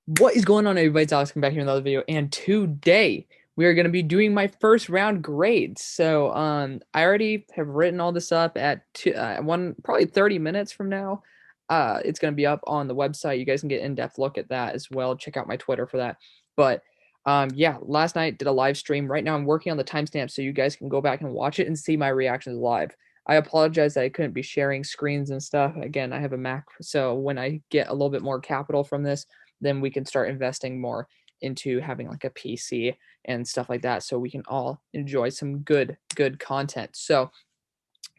What is going on, everybody? It's Alex coming back here with another video, and today we are going to be doing my first round grades. So, I already have written all this up at probably 30 minutes from now. It's going to be up on the website. You guys can get in-depth look at that as well. Check out my Twitter for that. But, yeah, last night did a live stream. Right now, I'm working on the timestamp so you guys can go back and watch it and see my reactions live. I apologize that I couldn't be sharing screens and stuff. Again, I have a Mac, so when I get a little bit more capital from this, then we can start investing more into having like a PC and stuff like that so we can all enjoy some good content. So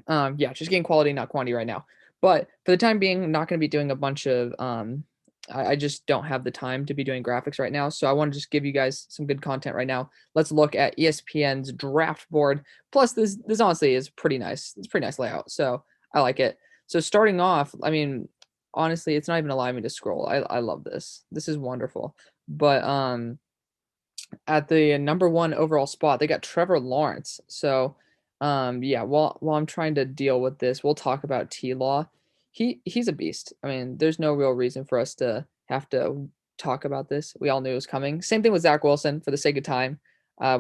yeah, just getting quality, not quantity right now. But for the time being, I'm not going to be doing a bunch of I just don't have the time to be doing graphics right now. So I want to just give you guys some good content right now. Let's look at ESPN's draft board. Plus this honestly is pretty nice. It's a pretty nice layout. So I like it. So starting off, I mean, honestly, it's not even allowing me to scroll. I love this. This is wonderful. But at the number one overall spot, they got Trevor Lawrence. So yeah, while I'm trying to deal with this, we'll talk about T Law. He's a beast. I mean, there's no real reason for us to have to talk about this. We all knew it was coming. Same thing with Zach Wilson. For the sake of time,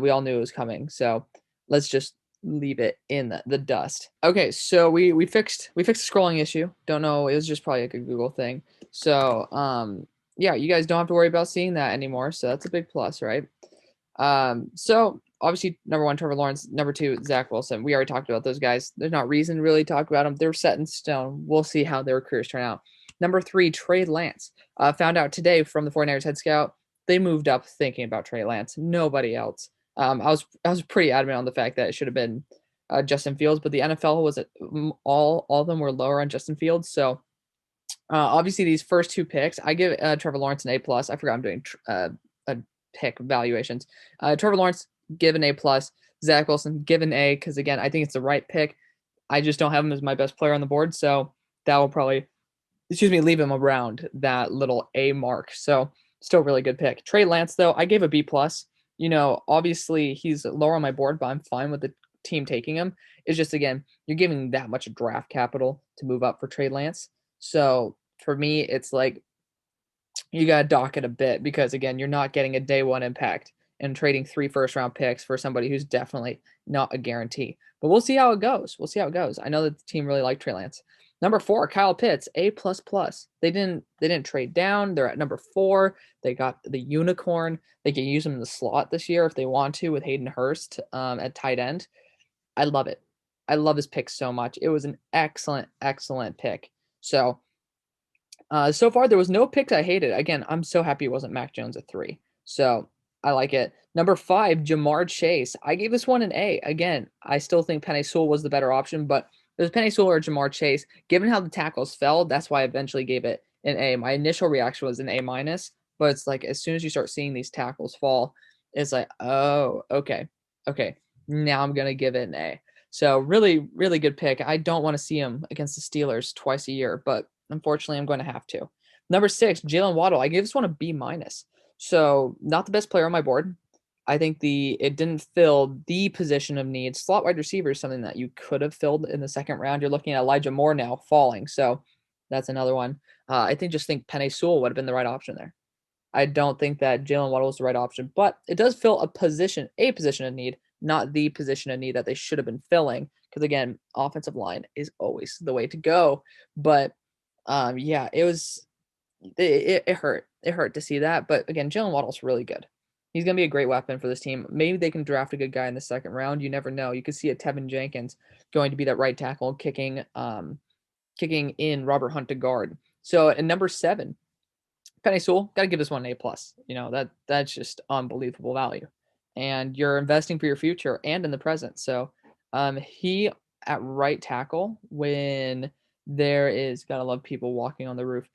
we all knew it was coming. So let's just leave it in the dust. Okay, so we fixed the scrolling issue. Don't know, it was just probably like a Google thing. So yeah, you guys don't have to worry about seeing that anymore. So that's a big plus, right? So obviously number one, Trevor Lawrence, number two, Zach Wilson. We already talked about those guys. There's not reason to really talk about them. They're set in stone. We'll see how their careers turn out. Number three, Trey Lance. Found out today from the 49ers head scout, they moved up thinking about Trey Lance. Nobody else. I was pretty adamant on the fact that it should have been Justin Fields, but the NFL was all of them were lower on Justin Fields. So obviously these first two picks, I give Trevor Lawrence an A plus. I forgot I'm doing a pick valuations. Trevor Lawrence given A plus. Zach Wilson given A because again I think it's the right pick. I just don't have him as my best player on the board, so that will probably leave him around that little A mark. So still really good pick. Trey Lance though, I gave a B plus. You know, obviously he's lower on my board, but I'm fine with the team taking him. It's just again, you're giving that much draft capital to move up for Trey Lance. So for me, it's like you got to dock it a bit because again, you're not getting a day one impact and trading 3 first round picks for somebody who's definitely not a guarantee. But we'll see how it goes. We'll see how it goes. I know that the team really liked Trey Lance. Number 4, Kyle Pitts, A plus plus. They didn't trade down. They're at number 4. They got the unicorn. They can use him in the slot this year if they want to with Hayden Hurst at tight end. I love it. I love this pick so much. It was an excellent pick. So so far, there was no picks I hated. Again, I'm so happy it wasn't Mac Jones at 3. So I like it. Number 5, Jamar Chase. I gave this one an A. Again, I still think Penei Sewell was the better option, but it was Penei Sewell or Jamar Chase. Given how the tackles fell, that's why I eventually gave it an A. My initial reaction was an A minus, but it's like as soon as you start seeing these tackles fall, it's like, oh, okay. Now I'm gonna give it an A. So really good pick. I don't want to see him against the Steelers twice a year, but unfortunately, I'm going to have to. Number 6, Jalen Waddle. I gave this one a B minus. So not the best player on my board. I think it didn't fill the position of need. Slot wide receiver is something that you could have filled in the second round. You're looking at Elijah Moore now falling, so that's another one. I think Penei Sewell would have been the right option there. I don't think that Jalen Waddle is the right option, but it does fill a position of need, not the position of need that they should have been filling. Because again, offensive line is always the way to go. But yeah, it hurt. It hurt to see that. But again, Jalen Waddle's really good. He's gonna be a great weapon for this team. Maybe they can draft a good guy in the second round. You never know. You could see a Tevin Jenkins going to be that right tackle, kicking in Robert Hunt to guard. So at number 7, Penei Sewell, gotta give this one an A plus. You know, that's just unbelievable value. And you're investing for your future and in the present. So he at right tackle when there is, gotta love people walking on the roof.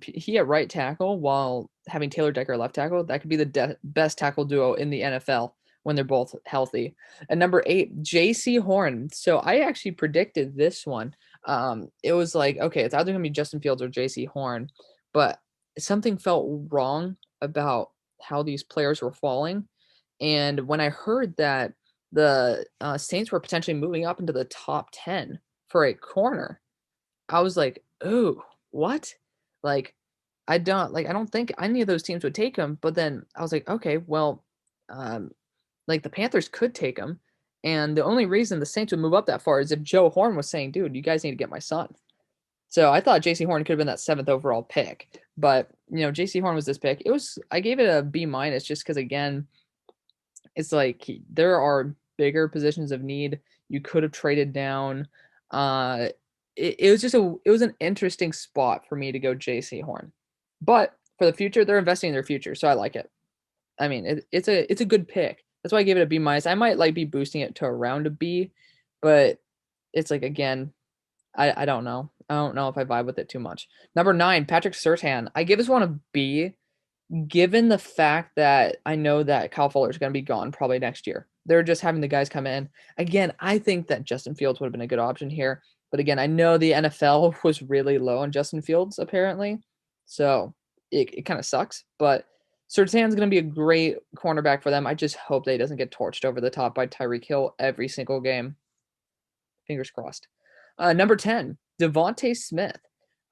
He at right tackle while having Taylor Decker at left tackle, that could be the best tackle duo in the NFL when they're both healthy. And number 8, J.C. Horn. So I actually predicted this one. It was like, okay, it's either gonna be Justin Fields or J.C. Horn, but something felt wrong about how these players were falling. And when I heard that the Saints were potentially moving up into the top 10 for a corner, I was like, "Oh, what?" Like, I don't think any of those teams would take him. But then I was like, okay, well, um, like the Panthers could take him, and the only reason the Saints would move up that far is if Joe Horn was saying, "Dude, you guys need to get my son." So I thought JC Horn could have been that seventh overall pick, but JC Horn was this pick. I gave it a B minus just because again, it's like there are bigger positions of need. You could have traded down. Uh, it was it was an interesting spot for me to go JC Horn, but for the future, they're investing in their future, so I like it. I mean, it's a good pick. That's why I gave it a B minus. I might like be boosting it to around a B, but it's like again, I don't know. I don't know if I vibe with it too much. Number 9, Patrick Surtain. I give this one a B, given the fact that I know that Kyle Fuller is going to be gone probably next year. They're just having the guys come in. Again, I think that Justin Fields would have been a good option here. But again, I know the NFL was really low on Justin Fields, apparently. So it kind of sucks. But Surtain's going to be a great cornerback for them. I just hope that he doesn't get torched over the top by Tyreek Hill every single game. Fingers crossed. Number 10, Devontae Smith.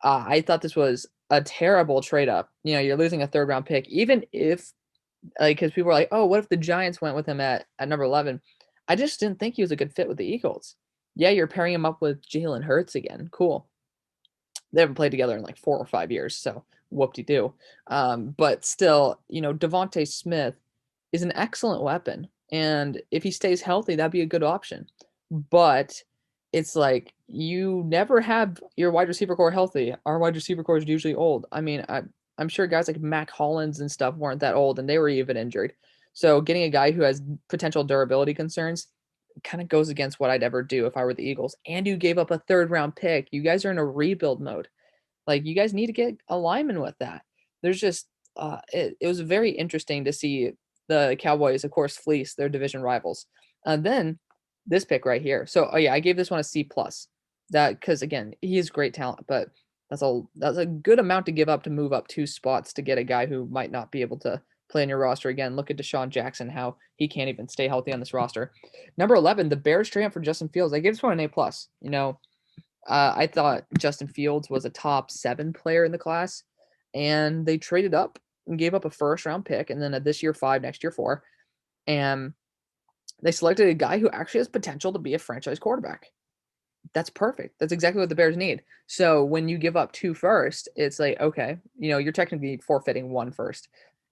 I thought this was a terrible trade up. You're losing a third round pick, even if, like, because people were like, oh, what if the Giants went with him at number 11? I just didn't think he was a good fit with the Eagles. Yeah, you're pairing him up with Jalen Hurts again. Cool. They haven't played together in like 4 or 5 years, so whoop-de-doo. But still, Devontae Smith is an excellent weapon. And if he stays healthy, that'd be a good option. But it's like you never have your wide receiver core healthy. Our wide receiver core is usually old. I mean, I'm sure guys like Mac Hollins and stuff weren't that old, and they were even injured. So getting a guy who has potential durability concerns kind of goes against what I'd ever do if I were the Eagles. And you gave up a third round pick. You guys are in a rebuild mode. Like you guys need to get a lineman with that. There's just it was very interesting to see the Cowboys, of course, fleece their division rivals. And then this pick right here. So oh yeah, I gave this one a C plus. That because again, he is great talent, but that's a good amount to give up to move up 2 spots to get a guy who might not be able to play in your roster again. Look at Deshaun Jackson, how he can't even stay healthy on this roster. Number 11, the Bears trade up for Justin Fields. I gave this one an A plus. I thought Justin Fields was a top 7 player in the class, and they traded up and gave up a first round pick, and then a this year 5, next year 4, and they selected a guy who actually has potential to be a franchise quarterback. That's perfect. That's exactly what the Bears need. So when you give up 2 first, it's like, okay, you're technically forfeiting 1 first.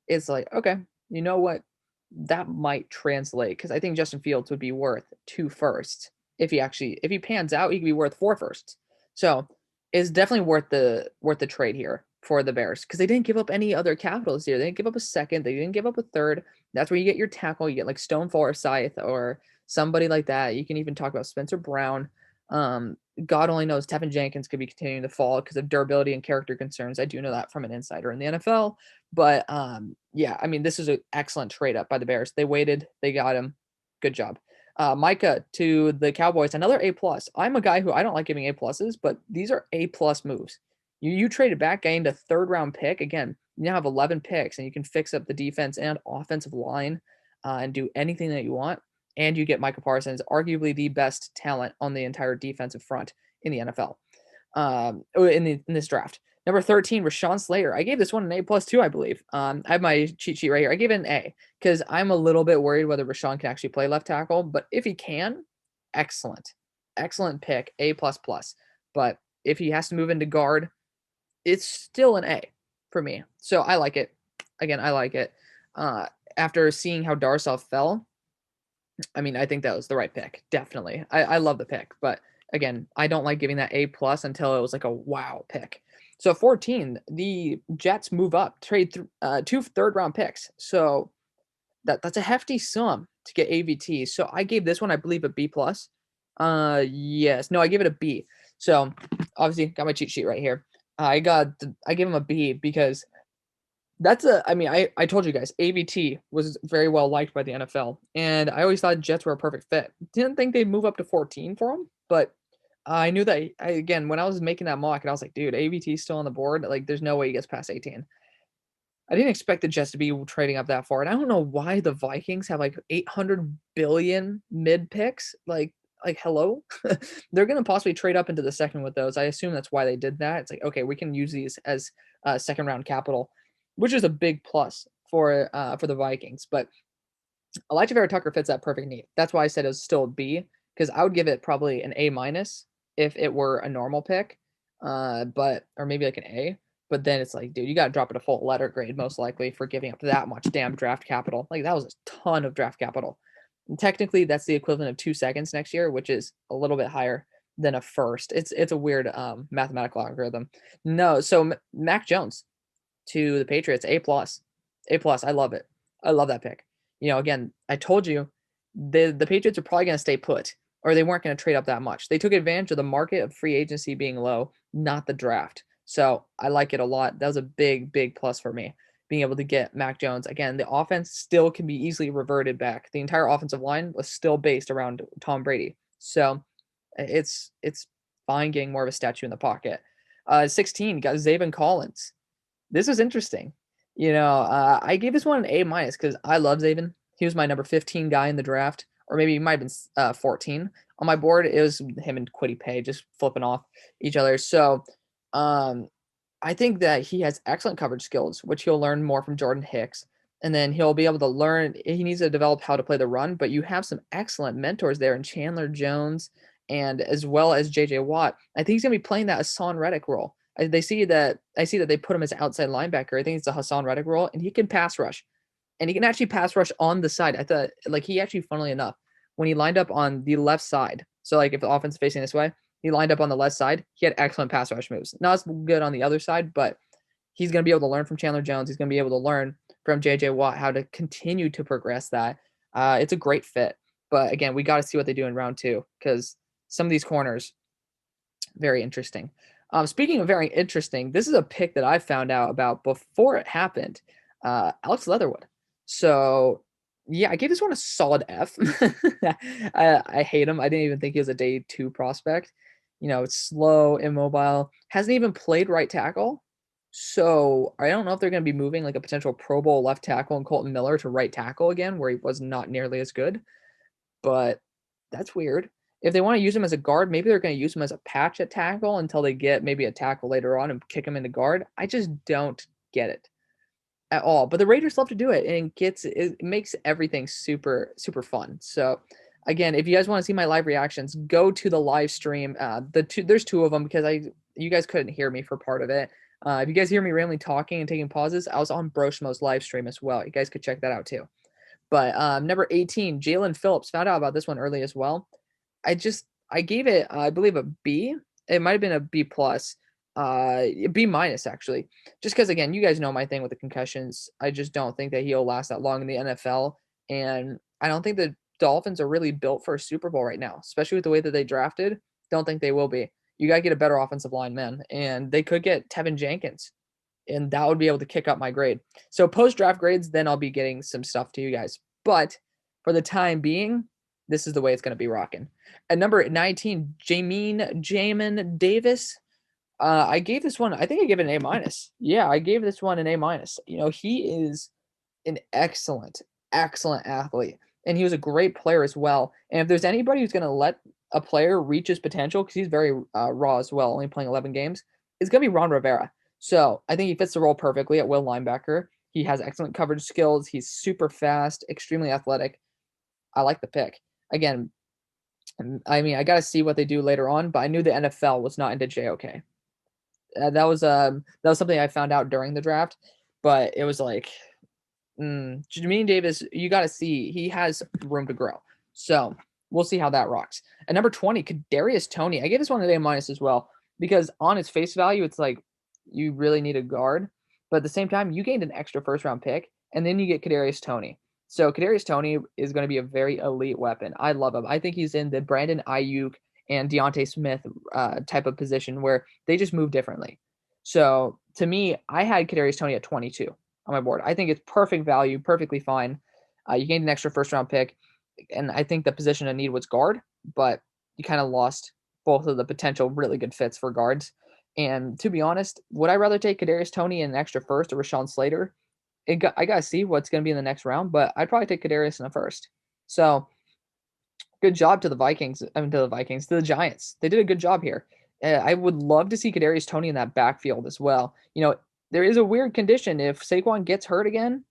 It's like, okay, you know what? That might translate because I think Justin Fields would be worth 2 firsts if he pans out, he could be worth 4 firsts. So it's definitely worth the trade here for the Bears because they didn't give up any other capital this year. They didn't give up a second. They didn't give up a third. That's where you get your tackle. You get like Stone Forsythe or somebody like that. You can even talk about Spencer Brown. God only knows Tevin Jenkins could be continuing to fall because of durability and character concerns. I do know that from an insider in the NFL. But yeah, I mean, this is an excellent trade up by the Bears. They waited, they got him. Good job. Micah to the Cowboys, another A plus. I'm a guy who I don't like giving A pluses, but these are A plus moves. You traded back, gained a third round pick. Again, you now have 11 picks, and you can fix up the defense and offensive line and do anything that you want. And you get Micah Parsons, arguably the best talent on the entire defensive front in the NFL in this draft. Number 13, Rashawn Slater. I gave this one an A plus too, I believe. I have my cheat sheet right here. I gave it an A because I'm a little bit worried whether Rashawn can actually play left tackle. But if he can, excellent. Excellent pick, A plus plus. But if he has to move into guard, it's still an A for me. So I like it. Again, I like it. After seeing how Darsow fell, I mean, I think that was the right pick. Definitely. I love the pick. But again, I don't like giving that A plus until it was like a wow pick. So 14, the Jets move up, trade 2 third round picks. So that's a hefty sum to get AVT. So I gave this one, I believe, a B plus. Yes, no, I gave it a B. So obviously got my cheat sheet right here. I gave him a B because I told you guys, AVT was very well liked by the NFL, and I always thought Jets were a perfect fit. Didn't think they'd move up to 14 for him, but I knew that again when I was making that mock, and I was like, dude, AVT's still on the board. Like, there's no way he gets past 18. I didn't expect the Jets to be trading up that far, and I don't know why the Vikings have like 800 billion mid picks. Like hello, they're gonna possibly trade up into the second with those. I assume that's why they did that. It's like, okay, we can use these as second round capital, which is a big plus for the Vikings. But Elijah Vera Tucker fits that perfect need. That's why I said it was still a B, because I would give it probably an A minus if it were a normal pick, but or maybe like an A. But then it's like, dude, you got to drop it a full letter grade most likely for giving up that much damn draft capital. Like that was a ton of draft capital. And technically, that's the equivalent of 2 seconds next year, which is a little bit higher than a first. It's a weird mathematical algorithm. No, so Mac Jones to the Patriots, A plus, A plus. I love it. I love that pick. Again, I told you the Patriots are probably going to stay put, or they weren't going to trade up that much. They took advantage of the market of free agency being low, not the draft. So I like it a lot. That was a big, big plus for me, being able to get Mac Jones. Again, the offense still can be easily reverted back. The entire offensive line was still based around Tom Brady. So it's fine getting more of a statue in the pocket. 16, got Zaven Collins. This is interesting. I gave this one an A minus because I love Zaven. He was my number 15 guy in the draft, or maybe he might have been 14 on my board. It was him and Kwity Paye just flipping off each other. So, I think that he has excellent coverage skills, which he'll learn more from Jordan Hicks, and then he'll be able to learn. He needs to develop how to play the run, but you have some excellent mentors there in Chandler Jones and as well as J.J. Watt. I think he's gonna be playing that Hassan Reddick role. I see that they put him as outside linebacker. I think it's a Hassan Reddick role, and he can pass rush, and he can actually pass rush on the side. I thought like he actually, funnily enough, when he lined up on the left side, so like if the offense is facing this way, he lined up on the left side. He had excellent pass rush moves. Not as good on the other side, but he's going to be able to learn from Chandler Jones. He's going to be able to learn from J.J. Watt how to continue to progress that. It's a great fit. But again, we got to see what they do in round 2 because some of these corners, very interesting. Speaking of very interesting, this is a pick that I found out about before it happened. Alex Leatherwood. So, yeah, I gave this one a solid F. I hate him. I didn't even think he was a day 2 prospect. It's slow, immobile, hasn't even played right tackle. So I don't know if they're going to be moving like a potential Pro Bowl left tackle and Colton Miller to right tackle again, where he was not nearly as good. But that's weird. If they want to use him as a guard, maybe they're going to use him as a patch at tackle until they get maybe a tackle later on and kick him into guard. I just don't get it at all. But the Raiders love to do it, and it makes everything super super fun. So again, if you guys want to see my live reactions, go to the live stream. There's 2 of them because you guys couldn't hear me for part of it. If you guys hear me randomly talking and taking pauses, I was on Broshmo's live stream as well. You guys could check that out too. But number 18, Jalen Phillips, found out about this one early as well. I gave it, I believe, a B. It might have been a B plus, B minus actually. Just because again, you guys know my thing with the concussions. I just don't think that he'll last that long in the NFL, and I don't think the Dolphins are really built for a Super Bowl right now, especially with the way that they drafted. Don't think they will be. You gotta get a better offensive line, man, and they could get Tevin Jenkins, and that would be able to kick up my grade. So post-draft grades, then I'll be getting some stuff to you guys. But for the time being, this is the way it's going to be rocking. At number 19, Jamin Davis. I gave this one, I think I gave it an A minus. Yeah, I gave this one an A minus. He is an excellent, excellent athlete, and he was a great player as well. And if there's anybody who's going to let a player reach his potential, because he's very raw as well, only playing 11 games, it's going to be Ron Rivera. So I think he fits the role perfectly at will linebacker. He has excellent coverage skills. He's super fast, extremely athletic. I like the pick. Again, I mean, I got to see what they do later on, but I knew the NFL was not into JOK. That was something I found out during the draft, but it was like, Jamin Davis, you got to see he has room to grow. So we'll see how that rocks. At number 20, Kadarius Toney. I gave this one an A minus as well because on its face value, it's like you really need a guard, but at the same time, you gained an extra first round pick, and then you get Kadarius Toney. So Kadarius Toney is going to be a very elite weapon. I love him. I think he's in the Brandon Ayuk and Deontay Smith type of position where they just move differently. So to me, I had Kadarius Toney at 22 on my board. I think it's perfect value, perfectly fine. You gained an extra first round pick, and I think the position of need was guard, but you kind of lost both of the potential really good fits for guards. And to be honest, would I rather take Kadarius Toney in an extra first or Rashawn Slater? I got to see what's going to be in the next round, but I'd probably take Kadarius in the first. So good job to the Vikings. I mean, to the Giants. They did a good job here. I would love to see Kadarius Toney in that backfield as well. there is a weird condition. If Saquon gets hurt again,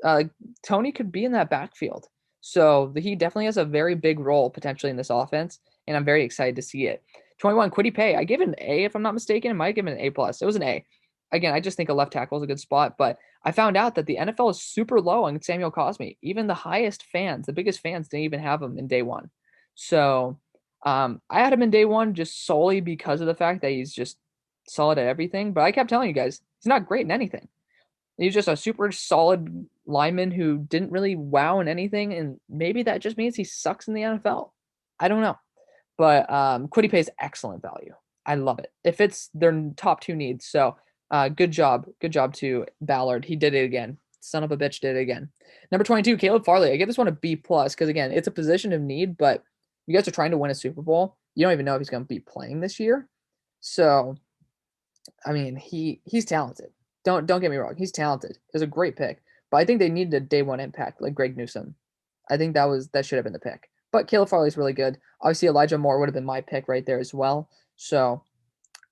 uh, Tony could be in that backfield. So he definitely has a very big role potentially in this offense, and I'm very excited to see it. 21 Quiddy Pay. I gave it an A if I'm not mistaken. I might give it an A plus. It was an A. Again, I just think a left tackle is a good spot, but I found out that the NFL is super low on Samuel Cosme. Even the highest fans, the biggest fans, didn't even have him in day one. So I had him in day one just solely because of the fact that he's just solid at everything. But I kept telling you guys, he's not great in anything. He's just a super solid lineman who didn't really wow in anything, and maybe that just means he sucks in the NFL. I don't know. But Quiddy pays excellent value. I love it. It fits their top two needs. So good job. Good job to Ballard. He did it again. Son of a bitch did it again. Number 22, Caleb Farley. I give this one a B plus because again, it's a position of need, but you guys are trying to win a Super Bowl. You don't even know if he's going to be playing this year. So I mean, he's talented. Don't get me wrong. He's talented. It was a great pick. But I think they needed a day one impact like Greg Newsome. I think that should have been the pick. But Caleb Farley's really good. Obviously, Elijah Moore would have been my pick right there as well. So,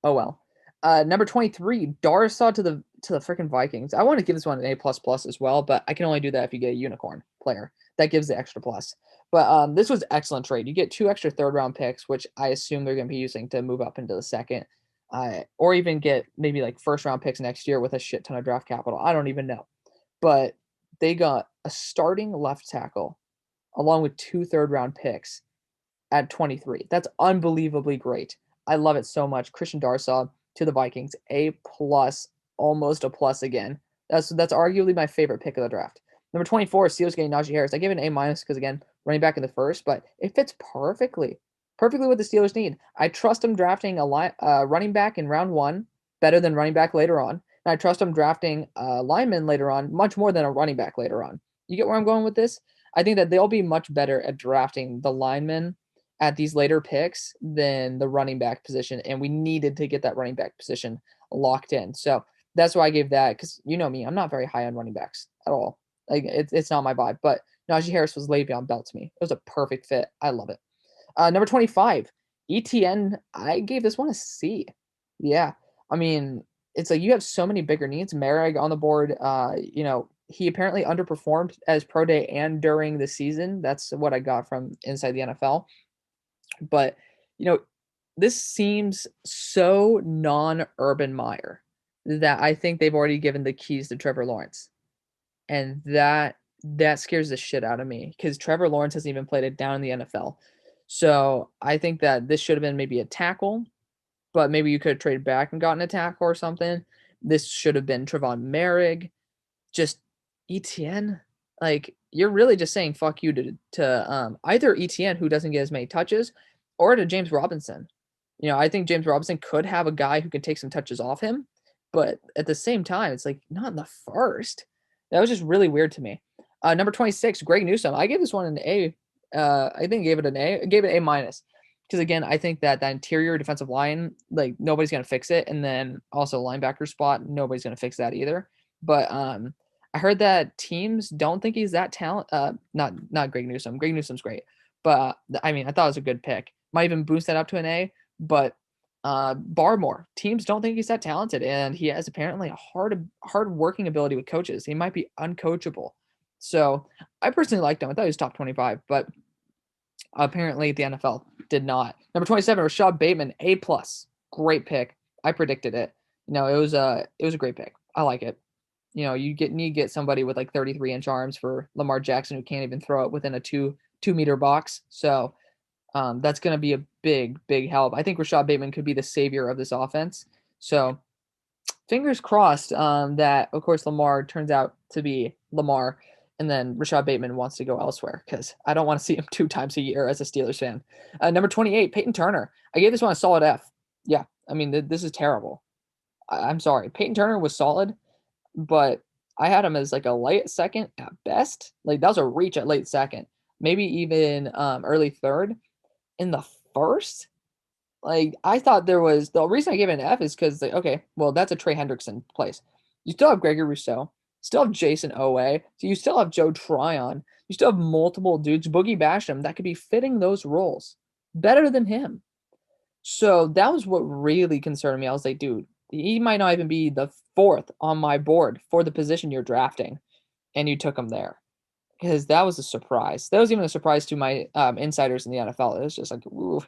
oh well. Number 23, Darsaw to the freaking Vikings. I want to give this one an A plus plus as well, but I can only do that if you get a unicorn player. That gives the extra plus. But this was excellent trade. You get 2 extra third round picks, which I assume they're going to be using to move up into the second, or even get maybe like first round picks next year with a shit ton of draft capital. I don't even know. But they got a starting left tackle along with 2 third round picks at 23. That's unbelievably great. I love it so much. Christian Darsaw to the Vikings, A plus, almost a plus again. That's arguably my favorite pick of the draft. Number 24, Steelers getting Najee Harris. I give it an A minus because again, running back in the first, but it fits perfectly what the Steelers need. I trust them drafting a running back in round 1 better than running back later on. And I trust them drafting a lineman later on much more than a running back later on. You get where I'm going with this? I think that they'll be much better at drafting the linemen at these later picks than the running back position, and we needed to get that running back position locked in. So that's why I gave that, because you know me, I'm not very high on running backs at all. Like it's not my vibe. But Najee Harris was Le'Veon Bell to me. It was a perfect fit. I love it. Number 25, ETN. I gave this one a C. Yeah, I mean, it's like you have so many bigger needs. Merrick on the board. He apparently underperformed as pro day and during the season. That's what I got from inside the NFL. But, you know, this seems so non-Urban Meyer that I think they've already given the keys to Trevor Lawrence. And that scares the shit out of me because Trevor Lawrence hasn't even played it down in the NFL. So I think that this should have been maybe a tackle, but maybe you could have traded back and gotten a tackle or something. This should have been Trevon Merrick, just ETN. Like you're really just saying fuck you to either ETN who doesn't get as many touches, or to James Robinson. I think James Robinson could have a guy who can take some touches off him, but at the same time, it's like not in the first. That was just really weird to me. Number 26, Greg Newsome. I gave this one an A. I think I gave it an A. I gave it A minus because again, I think that interior defensive line, like nobody's gonna fix it, and then also linebacker spot, nobody's gonna fix that either. But I heard that teams don't think he's that talent. Not Greg Newsome. Greg Newsome's great, but I mean, I thought it was a good pick. Might even boost that up to an A. But Barmore, teams don't think he's that talented, and he has apparently a hard working ability with coaches. He might be uncoachable. So I personally liked him. I thought he was top 25, but apparently the NFL did not. Number 27, Rashad Bateman, A plus, great pick. I predicted it. It was a great pick. I like it. You need to get somebody with like 33-inch arms for Lamar Jackson who can't even throw it within a 2-meter box. So that's going to be a big help. I think Rashad Bateman could be the savior of this offense. So fingers crossed that, of course, Lamar turns out to be Lamar, and then Rashad Bateman wants to go elsewhere because I don't want to see him 2 times a year as a Steelers fan. Number 28, Peyton Turner. I gave this one a solid F. Yeah, I mean, this is terrible. I'm sorry. Peyton Turner was solid, but I had him as like a late second at best. Like that was a reach at late second, maybe even early third. In the first, like I thought the reason I gave it an F is because okay, well that's a Trey Hendrickson place. You still have Gregory Rousseau, still have Jason Owe, so you still have Joe Tryon, you still have multiple dudes, Boogie Basham that could be fitting those roles better than him. So that was what really concerned me. I was like, dude, He might not even be the fourth on my board for the position you're drafting, and you took him there because that was a surprise. That was even a surprise to my insiders in the NFL. It was just like, ooh.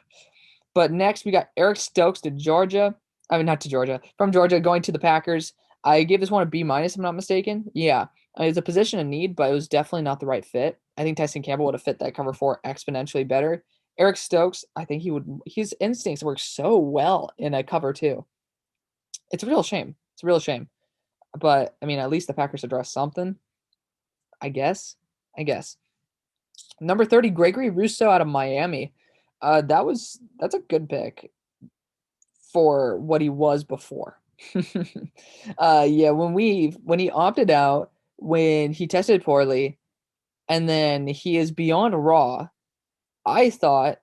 But next we got Eric Stokes to Georgia. I mean, not to Georgia, from Georgia going to the Packers. I gave this one a B minus, if I'm not mistaken. Yeah, I mean, it's a position in need, but it was definitely not the right fit. I think Tyson Campbell would have fit that cover four exponentially better. Eric Stokes, I think he would. His instincts work so well in a cover two. It's a real shame. It's a real shame. But I mean, at least the Packers addressed something. I guess. I guess. Number 30, Gregory Rousseau out of Miami. That's a good pick for what he was before. Yeah, when he opted out, when he tested poorly, and then he is beyond raw, I thought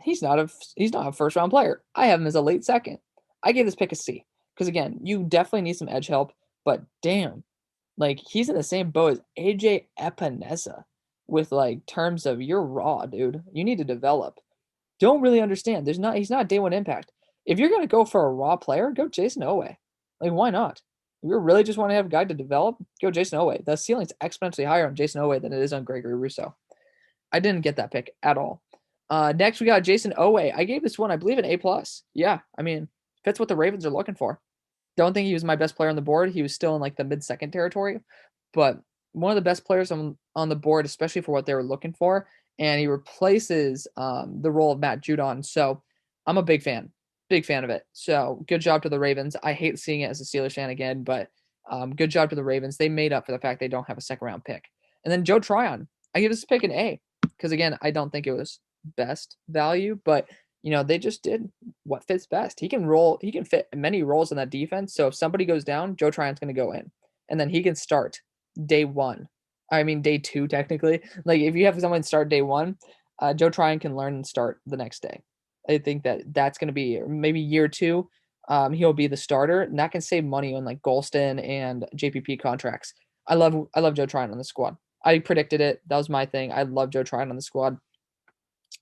he's not a first round player. I have him as a late second. I gave this pick a C because again, you definitely need some edge help, but damn, like he's in the same boat as AJ Epinesa with like terms of you're raw, dude. You need to develop. Don't really understand. He's not day one impact. If you're gonna go for a raw player, go Jason Owe. Like why not? If you really just want to have a guy to develop, go Jason Owe. The ceiling's exponentially higher on Jason Owe than it is on Gregory Rousseau. I didn't get that pick at all. Next we got Jason Owe. I gave this one, I believe, an A plus. Yeah, I mean, fits what the Ravens are looking for. Don't think he was my best player on the board. He was still in like the mid second territory, but one of the best players on the board, especially for what they were looking for. And he replaces the role of Matt Judon. So I'm a big fan of it. So good job to the Ravens. I hate seeing it as a Steelers fan again, but good job to the Ravens. They made up for the fact they don't have a second round pick. And then Joe Tryon, I give this pick an A because again, I don't think it was best value, but they just did what fits best. He can fit many roles in that defense. So if somebody goes down, Joe Tryon's going to go in, and then he can start day one. I mean, day two, technically. Like if you have someone start day one, Joe Tryon can learn and start the next day. I think that's going to be maybe year two. He'll be the starter, and that can save money on like Golston and JPP contracts. I love Joe Tryon on the squad. I predicted it. That was my thing. I love Joe Tryon on the squad.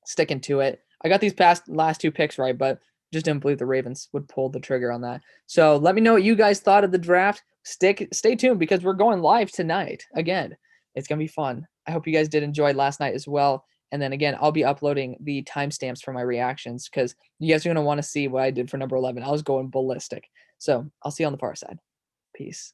Sticking to it. I got these last two picks right, but just didn't believe the Ravens would pull the trigger on that. So let me know what you guys thought of the draft. Stay tuned because we're going live tonight. Again, it's going to be fun. I hope you guys did enjoy last night as well. And then again, I'll be uploading the timestamps for my reactions because you guys are going to want to see what I did for number 11. I was going ballistic. So I'll see you on the far side. Peace.